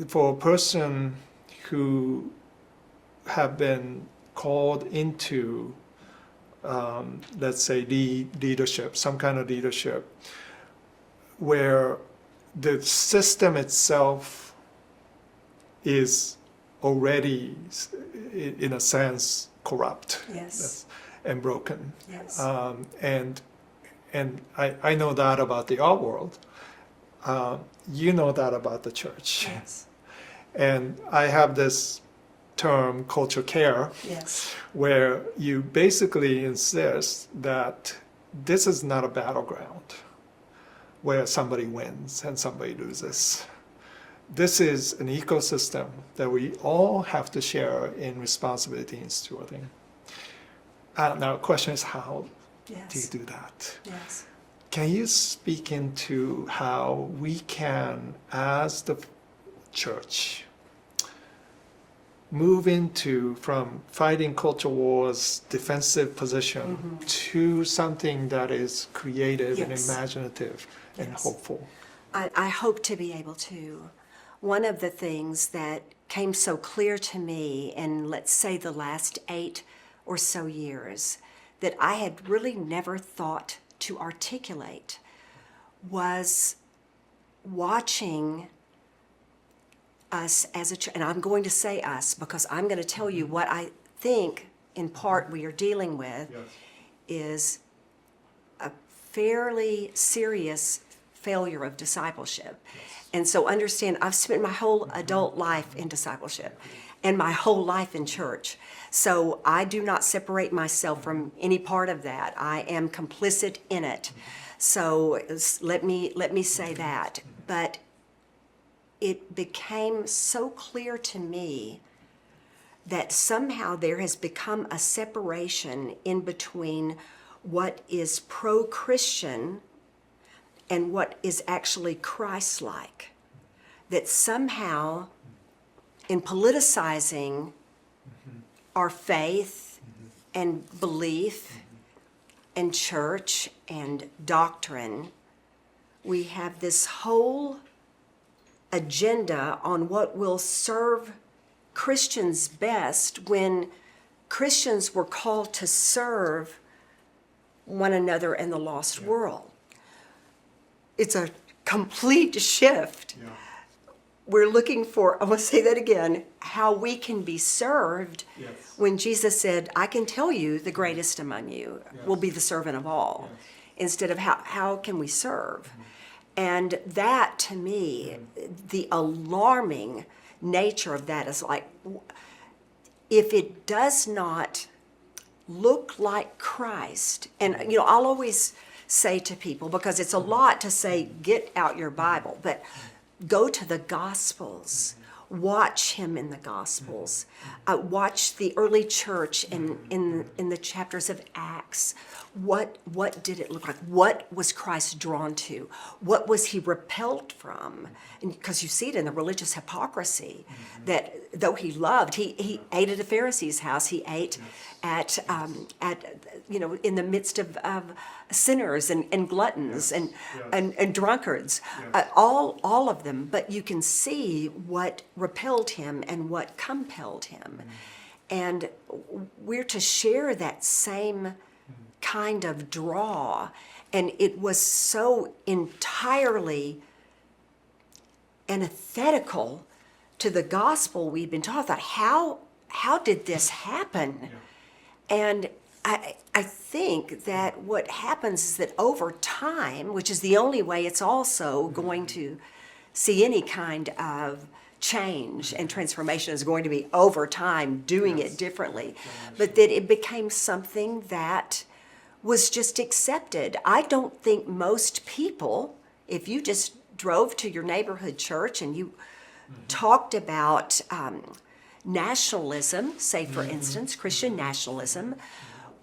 for a person who have been called into, let's say, leadership, some kind of leadership, where the system itself is already, in a sense, corrupt. Yes. And broken. Yes. And I know that about the art world. You know that about the church. Yes. And I have this term, culture care, Yes. where you basically insist that this is not a battleground where somebody wins and somebody loses. This is an ecosystem that we all have to share in responsibility and stewarding. Now, the question is, how do you Yes. do that? Yes. Can you speak into how we can, as the church, move into from fighting culture wars, defensive position, to something that is creative and Yes. imaginative and Yes. hopeful? I hope to be able to. One of the things that came so clear to me in, let's say, the last 8 or so years that I had really never thought to articulate was watching us as a church, and I'm going to say us because I'm going to tell you what I think in part we are dealing with is a fairly serious failure of discipleship. And so understand, I've spent my whole adult life in discipleship and my whole life in church. So I do not separate myself from any part of that. I am complicit in it. So let me say that. But it became so clear to me that somehow there has become a separation in between what is pro-Christian and what is actually Christ-like. That somehow, in politicizing our faith and belief and church and doctrine, we have this whole agenda on what will serve Christians best when Christians were called to serve one another in the lost world. It's a complete shift. Yeah. We're looking for, I want to say that again, how we can be served Yes. when Jesus said, I can tell you the greatest among you will be the servant of all, instead of how can we serve? And that, to me, the alarming nature of that is like, if it does not look like Christ, and I'll always say to people, because it's a lot to say, get out your Bible, but go to the Gospels. Watch him in the Gospels. Watch the early church in the chapters of Acts. What did it look like? What was Christ drawn to? What was he repelled from? Because you see it in the religious hypocrisy, that though he loved, he ate at a Pharisee's house. He ate at in the midst of sinners and gluttons and drunkards, all of them. But you can see what repelled him and what compelled him. And we're to share that same kind of draw. And it was so entirely antithetical to the gospel we've been taught. I thought, how did this happen? And I think that what happens is that over time, which is the only way it's also going to see any kind of change and transformation, is going to be over time doing it differently, but that it became something that was just accepted. I don't think most people, if you just drove to your neighborhood church and you talked about nationalism, say for instance, Christian nationalism,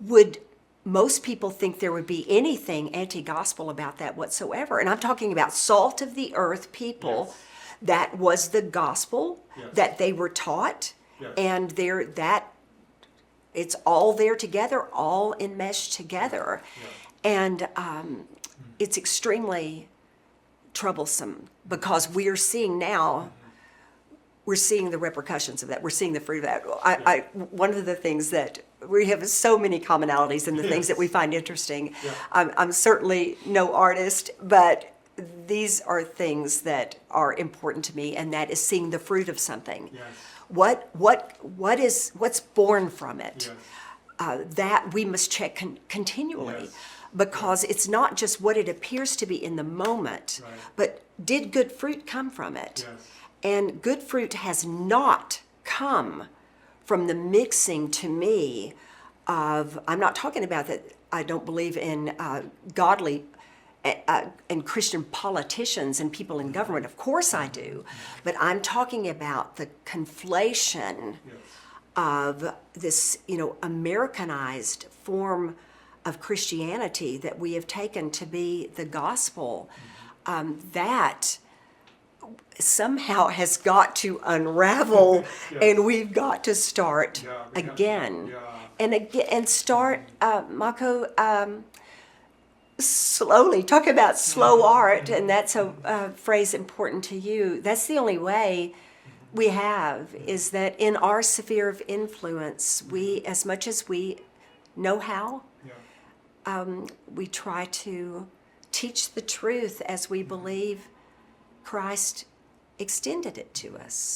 would most people think there would be anything anti-gospel about that whatsoever? And I'm talking about salt of the earth people. That was the gospel that they were taught, and it's all there together, all enmeshed together. And it's extremely troublesome because we are seeing now we're seeing the repercussions of that. We're seeing the fruit of that. One of the things that we have so many commonalities in the things that we find interesting. Yeah. I'm certainly no artist, but these are things that are important to me, and that is seeing the fruit of something. Yes. What's born from it? Yes. That we must check continually. Yes. Because it's not just what it appears to be in the moment, Right. but did good fruit come from it? Yes. And good fruit has not come from the mixing, to me, of, I'm not talking about that I don't believe in godly and Christian politicians and people in government. Of course I do. But I'm talking about the conflation Yes. of this, Americanized form of Christianity that we have taken to be the gospel, that somehow has got to unravel, Yes. and we've got to start Yeah, we have to. again, Yeah. and start, Mako, slowly. Talk about slow art, and that's a phrase important to you. That's the only way we have, is that in our sphere of influence, we, as much as we know how, Yeah. we try to teach the truth as we believe Christ extended it to us.